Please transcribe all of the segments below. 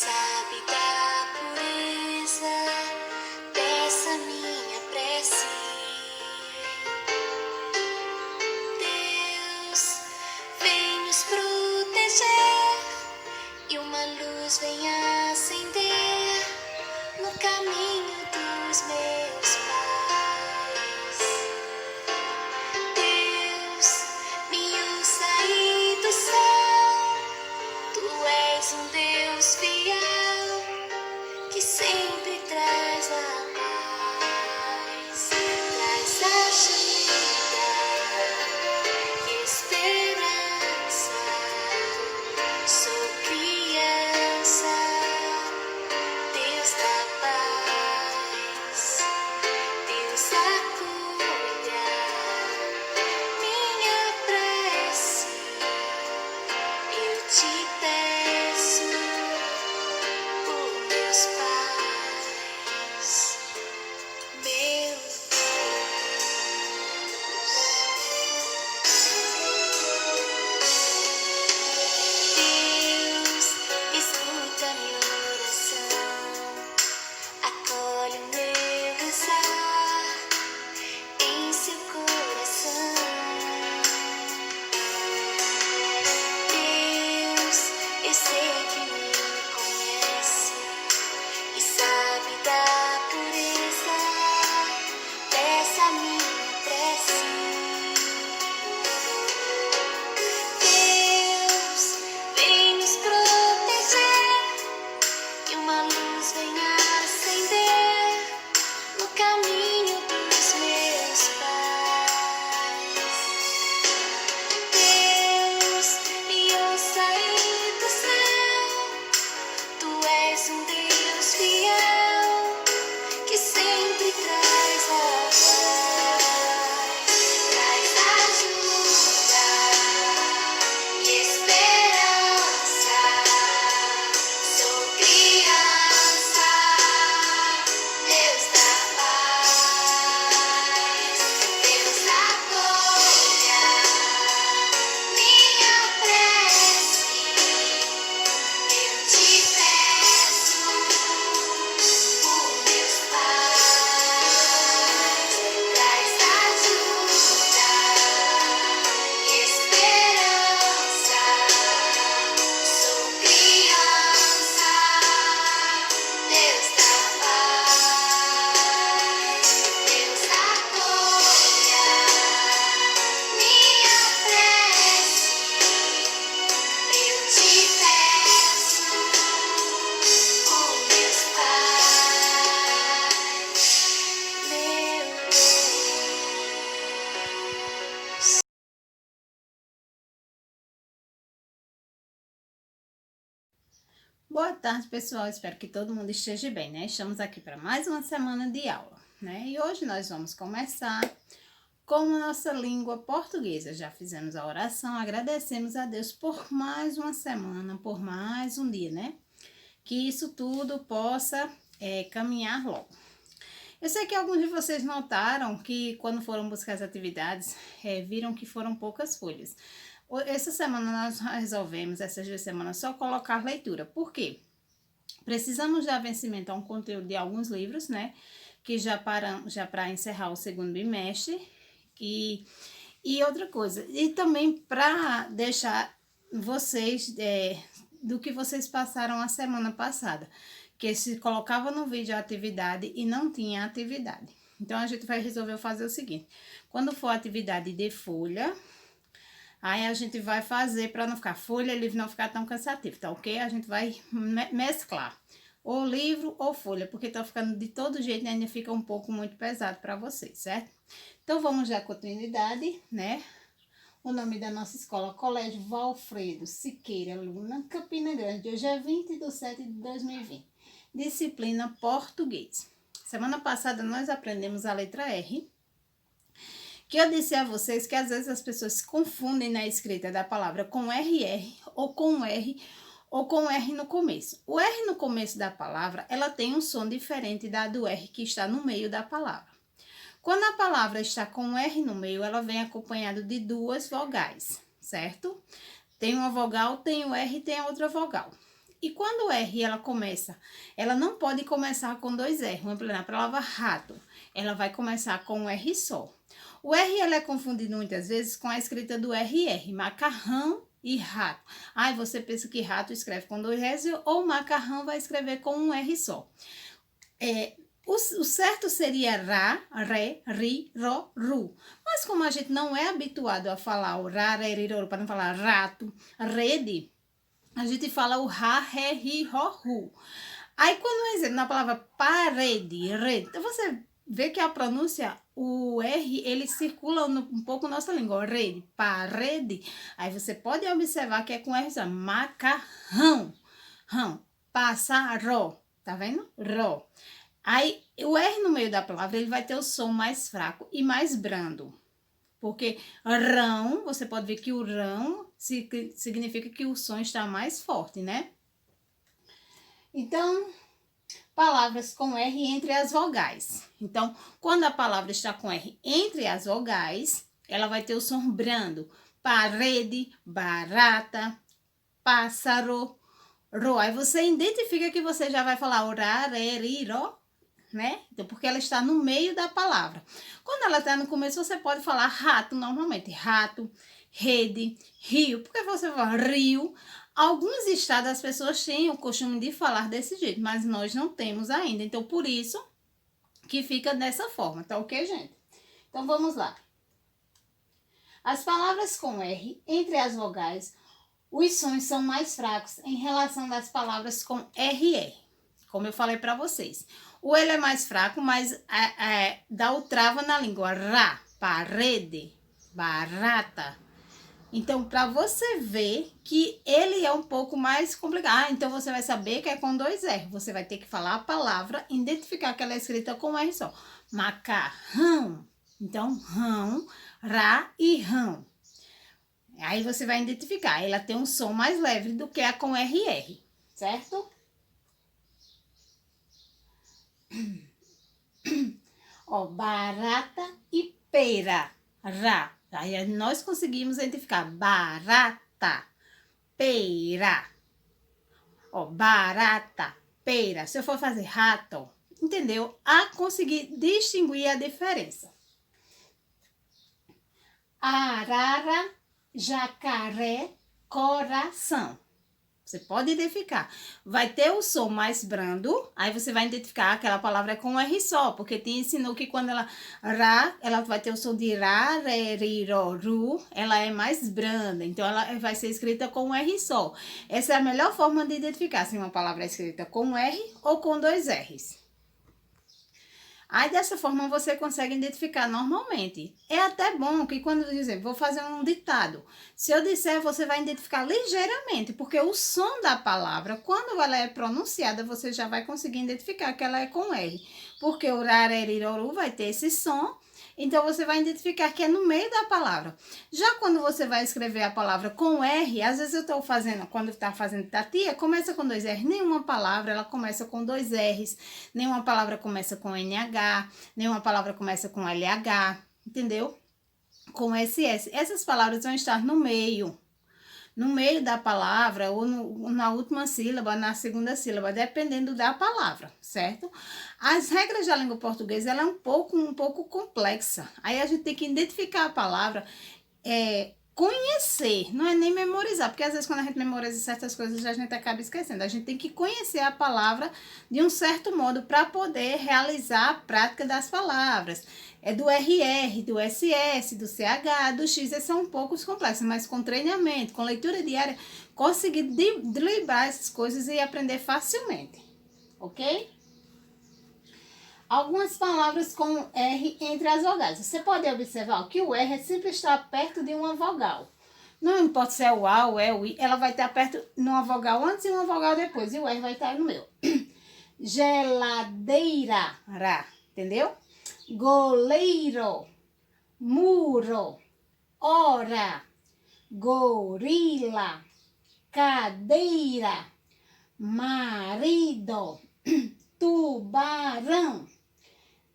sabe da pureza dessa minha prece. Deus vem nos proteger e uma luz vem acender no caminho dos meus pais. Deus me usa aí do céu, tu és um Deus fiel que sempre traz a paz, traz ajuda e esperança. Sou criança, Deus da paz, Deus acolha minha prece. Eu te peço por meus pais, meu Deus, escuta minha oração, acolhe o meu rezar em seu coração. Deus, eu sei que me conhece e sabe da pureza dessa minha prece. Deus, vem nos proteger e uma luz vem acender no caminho dos meus pais. Deus, me ouça aí do céu, tu és um Deus fiel que sempre traz a paz, traz ajuda e esperança. Sou criança, Deus da paz, Deus acolha minha prece. Eu te peço por meus pais, traz ajuda e esperança. Sou criança, Deus da paz, Deus acolha minha prece. Eu te peço por meus pais, meu Deus. Boa tarde, pessoal. Espero que todo mundo esteja bem, né? Estamos aqui para mais uma semana de aula, né? E hoje nós vamos começar com a nossa língua portuguesa. Já fizemos a oração, agradecemos a Deus por mais uma semana, por mais um dia, né? Que isso tudo possa caminhar logo. Eu sei que alguns de vocês notaram que quando foram buscar as atividades, viram que foram poucas folhas. Essa semana nós resolvemos, essas 2 semanas, só colocar leitura. Por quê? Precisamos dar vencimento a um conteúdo de alguns livros, né? Que já para encerrar o segundo bimestre. E outra coisa, e também para deixar vocês do que vocês passaram a semana passada, que se colocava no vídeo a atividade e não tinha atividade. Então, a gente vai resolver fazer o seguinte: quando for atividade de folha, aí a gente vai fazer para não ficar folha, livro não ficar tão cansativo, tá ok? A gente vai mesclar ou livro ou folha, porque tá ficando de todo jeito e ainda fica um pouco muito pesado para vocês, certo? Então, vamos dar continuidade, né? O nome da nossa escola, Colégio Valfredo Siqueira Luna, Campina Grande. Hoje é 20/7/2020. Disciplina Português. Semana passada nós aprendemos a letra R, que eu disse a vocês que às vezes as pessoas se confundem na escrita da palavra com RR ou com R ou com R no começo. O R no começo da palavra, ela tem um som diferente da do R que está no meio da palavra. Quando a palavra está com R no meio, ela vem acompanhada de 2 vogais, certo? Tem uma vogal, tem o R e tem a outra vogal. E quando o R ela começa, ela não pode começar com dois R. Vamos na palavra rato, ela vai começar com um R só. O R ela é confundido muitas vezes com a escrita do RR, macarrão e rato. Aí você pensa que rato escreve com dois R's ou macarrão vai escrever com um R só. O certo seria ra, re, ri, ro, ru. Mas como a gente não é habituado a falar o ra, re, ri, ro, para não falar rato, rede, a gente fala o ra, re, ri, ro, ru. Aí quando, exemplo, na palavra parede, rede, então você vê que a pronúncia, o R, ele circula um pouco nossa língua, rede, parede. Aí você pode observar que é com R, macarrão, rão, passaró, tá vendo? Ró. Aí, o R no meio da palavra, ele vai ter o som mais fraco e mais brando. Porque rão, você pode ver que o rão significa que o som está mais forte, né? Então, palavras com R entre as vogais. Então, quando a palavra está com R entre as vogais, ela vai ter o som brando. Parede, barata, pássaro, ro. Aí você identifica que você já vai falar orareriro, né? Então, porque ela está no meio da palavra. Quando ela está no começo, você pode falar rato normalmente. Rato, rede, rio. Porque você fala rio. Alguns estados as pessoas têm o costume de falar desse jeito, mas nós não temos ainda. Então, por isso que fica dessa forma, tá ok, gente? Então, vamos lá. As palavras com R entre as vogais, os sons são mais fracos em relação das palavras com RR, como eu falei para vocês. O L é mais fraco, mas dá o trava na língua. Ra, parede, barata. Então, para você ver que ele é um pouco mais complicado. Então você vai saber que é com dois R. Você vai ter que falar a palavra, identificar que ela é escrita com R só. Macarrão. Então, rão, ra e rão. Aí você vai identificar. Ela tem um som mais leve do que a com RR, certo? Ó, barata e pera, ra. Aí nós conseguimos identificar barata, pera. Ó, barata, pera. Se eu for fazer rato, entendeu? A conseguir distinguir a diferença. Arara, jacaré, coração. Você pode identificar. Vai ter o som mais brando, aí você vai identificar aquela palavra com R só, porque te ensinou que quando ela ela vai ter o som de ra, re, ri, ro, ru, ela é mais branda, então ela vai ser escrita com R só. Essa é a melhor forma de identificar se uma palavra é escrita com R ou com dois R's. Aí, dessa forma, você consegue identificar normalmente. É até bom que quando, por exemplo, vou fazer um ditado. Se eu disser, você vai identificar ligeiramente, porque o som da palavra, quando ela é pronunciada, você já vai conseguir identificar que ela é com R. Porque o rareriroru vai ter esse som, então você vai identificar que é no meio da palavra. Já quando você vai escrever a palavra com R, às vezes eu estou fazendo, quando está fazendo tatia, começa com dois R. Nenhuma palavra, ela começa com dois R's. Nenhuma palavra começa com NH, nenhuma palavra começa com LH, entendeu? Com SS. Essas palavras vão estar no meio da palavra ou na última sílaba, na segunda sílaba, dependendo da palavra, certo? As regras da língua portuguesa, ela é um pouco complexa. Aí a gente tem que identificar a palavra, conhecer, não é nem memorizar, porque às vezes quando a gente memoriza certas coisas a gente acaba esquecendo. A gente tem que conhecer a palavra de um certo modo para poder realizar a prática das palavras. É do RR, do SS, do CH, do X, esses são um pouco complexos, mas com treinamento, com leitura diária, conseguir driblar essas coisas e aprender facilmente, ok? Algumas palavras com R entre as vogais. Você pode observar que o R sempre está perto de uma vogal. Não importa se é o A ou é o I, ela vai estar perto de uma vogal antes e uma vogal depois. E o R vai estar no meio. Geladeira, ra, entendeu? Goleiro, muro, hora, gorila, cadeira, marido, tubarão,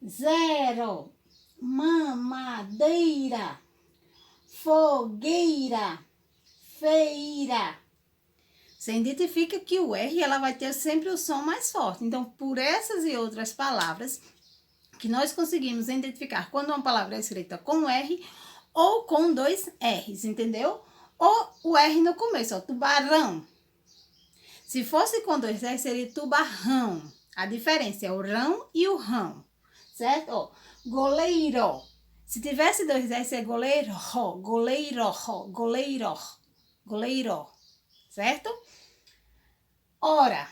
zero, mamadeira, fogueira, feira. Você identifica que o R ela vai ter sempre o som mais forte. Então, por essas e outras palavras que nós conseguimos identificar quando uma palavra é escrita com R ou com 2 R's, entendeu? Ou o R no começo, ó, tubarão. Se fosse com 2 R's, seria tubarrão. A diferença é o rão e o rão, certo? Ó, goleiro. Se tivesse 2 R's, é goleiro, goleiro, goleiro, goleiro, certo? Ora,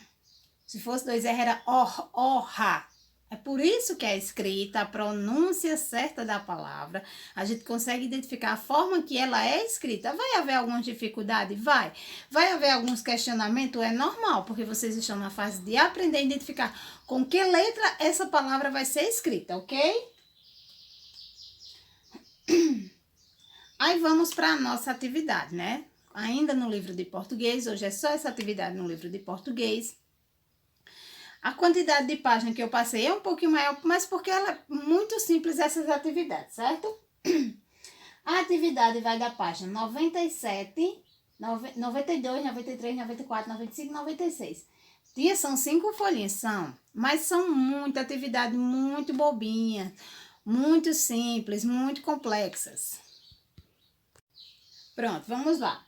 se fosse 2 R, era orra. É por isso que a escrita, a pronúncia certa da palavra, a gente consegue identificar a forma que ela é escrita. Vai haver alguma dificuldade? Vai. Vai haver alguns questionamentos? É normal, porque vocês estão na fase de aprender a identificar com que letra essa palavra vai ser escrita, ok? Aí vamos para a nossa atividade, né? Ainda no livro de português, hoje é só essa atividade no livro de português. A quantidade de páginas que eu passei é um pouquinho maior, mas porque ela é muito simples essas atividades, certo? A atividade vai da página 97, 92, 93, 94, 95, 96. Tia, são 5 folhinhas, são, mas são muita atividade, muito bobinha, muito simples, muito complexas. Pronto, vamos lá.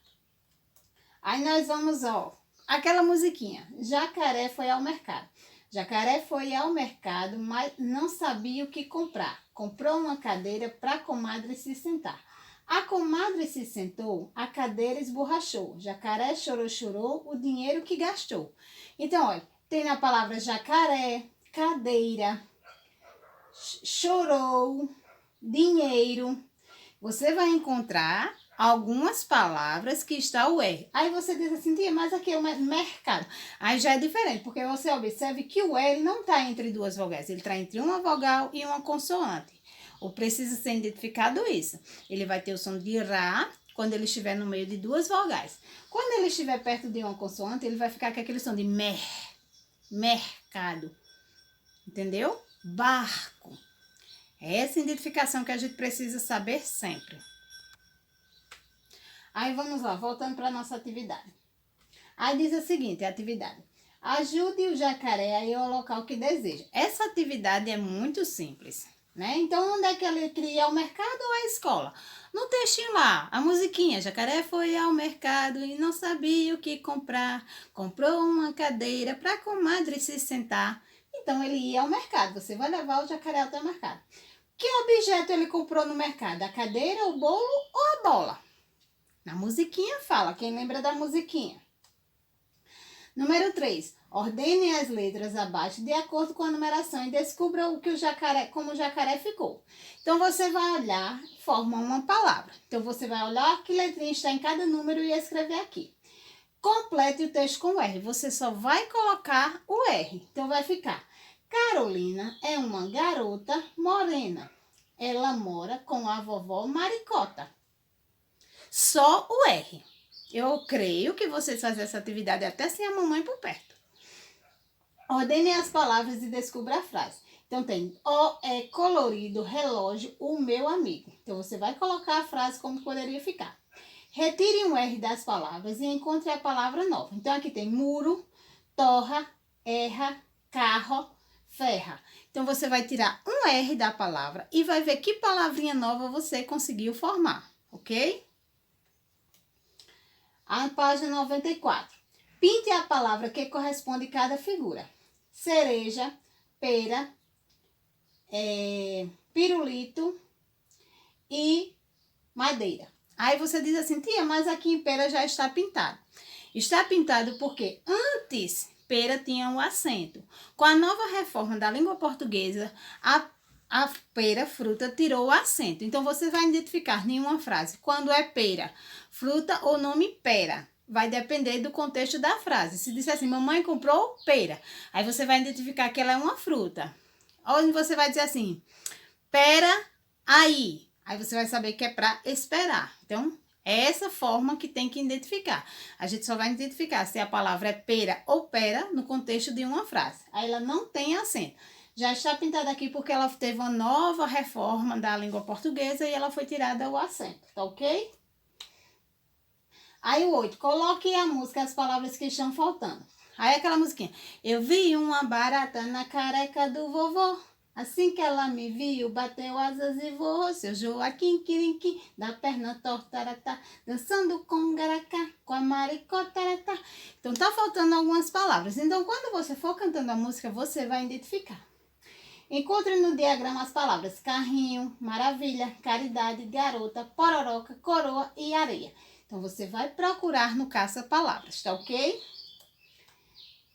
Aí nós vamos, ó, aquela musiquinha. Jacaré foi ao mercado. Jacaré foi ao mercado, mas não sabia o que comprar. Comprou uma cadeira para a comadre se sentar. A comadre se sentou, a cadeira esborrachou. Jacaré chorou, chorou, o dinheiro que gastou. Então, olha, tem na palavra jacaré, cadeira, chorou, dinheiro. Você vai encontrar algumas palavras que está o R. Aí você diz assim, tia, mas aqui é o mercado. Aí já é diferente, porque você observe que o R não está entre 2 vogais, ele está entre uma vogal e uma consoante. Ou precisa ser identificado isso. Ele vai ter o som de Rá quando ele estiver no meio de 2 vogais. Quando ele estiver perto de uma consoante, ele vai ficar com aquele som de mercado. Entendeu? Barco. É essa identificação que a gente precisa saber sempre. Aí vamos lá, voltando para a nossa atividade. Aí diz o seguinte, a atividade. Ajude o jacaré a ir ao local que deseja. Essa atividade é muito simples, né? Então, onde é que ele queria ir ao mercado ou à escola? No textinho lá, a musiquinha. Jacaré foi ao mercado e não sabia o que comprar. Comprou uma cadeira para a comadre se sentar. Então, ele ia ao mercado. Você vai levar o jacaré até o mercado. Que objeto ele comprou no mercado? A cadeira, o bolo ou a bola? Na musiquinha fala, quem lembra da musiquinha? Número 3. Ordene as letras abaixo de acordo com a numeração e descubra o que o jacaré, como o jacaré ficou. Então, você vai olhar, forma uma palavra. Então, você vai olhar que letrinha está em cada número e escrever aqui. Complete o texto com o R. Você só vai colocar o R. Então, vai ficar: Carolina é uma garota morena. Ela mora com a vovó Maricota. Só o R. Eu creio que vocês fazem essa atividade até sem a mamãe por perto. Ordene as palavras e descubra a frase. Então, tem: O é colorido relógio, o meu amigo. Então, você vai colocar a frase como poderia ficar. Retire um R das palavras e encontre a palavra nova. Então, aqui tem muro, torra, erra, carro, ferra. Então, você vai tirar um R da palavra e vai ver que palavrinha nova você conseguiu formar, ok? A página 94. Pinte a palavra que corresponde a cada figura. Cereja, pera, pirulito e madeira. Aí você diz assim, tia, mas aqui em pera já está pintado. Está pintado porque antes pera tinha um acento. Com a nova reforma da língua portuguesa, a pera, fruta, tirou o acento. Então, você vai identificar em uma frase quando é pera, fruta ou nome pera. Vai depender do contexto da frase. Se disser assim, mamãe comprou pera, aí você vai identificar que ela é uma fruta. Ou você vai dizer assim, pera aí. Aí você vai saber que é para esperar. Então, é essa forma que tem que identificar. A gente só vai identificar se a palavra é pera ou pera no contexto de uma frase. Aí ela não tem acento. Já está pintada aqui porque ela teve uma nova reforma da língua portuguesa e ela foi tirada o acento, tá ok? Aí o 8, coloque a música, as palavras que estão faltando. Aí aquela musiquinha. Eu vi uma barata na careca do vovô. Assim que ela me viu, bateu asas e voou. Seu Joaquim Quirinquim, da perna tortaratá, dançando com garacá, com a maricotaratá. Então tá faltando algumas palavras. Então quando você for cantando a música, você vai identificar. Encontre no diagrama as palavras carrinho, maravilha, caridade, garota, pororoca, coroa e areia. Então você vai procurar no caça-palavras, tá ok?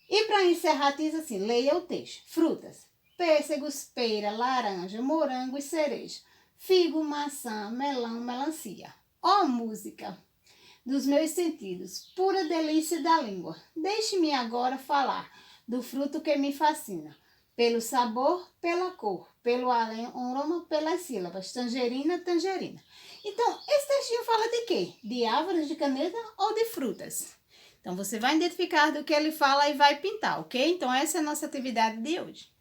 E para encerrar, diz assim, leia o texto. Frutas, pêssegos, pera, laranja, morango e cereja. Figo, maçã, melão, melancia. Ó música dos meus sentidos, pura delícia da língua. Deixe-me agora falar do fruto que me fascina. Pelo sabor, pela cor, pelo aroma, pelas sílabas. Tangerina, tangerina. Então, esse textinho fala de quê? De árvores de caneta ou de frutas? Então, você vai identificar do que ele fala e vai pintar, ok? Então, essa é a nossa atividade de hoje.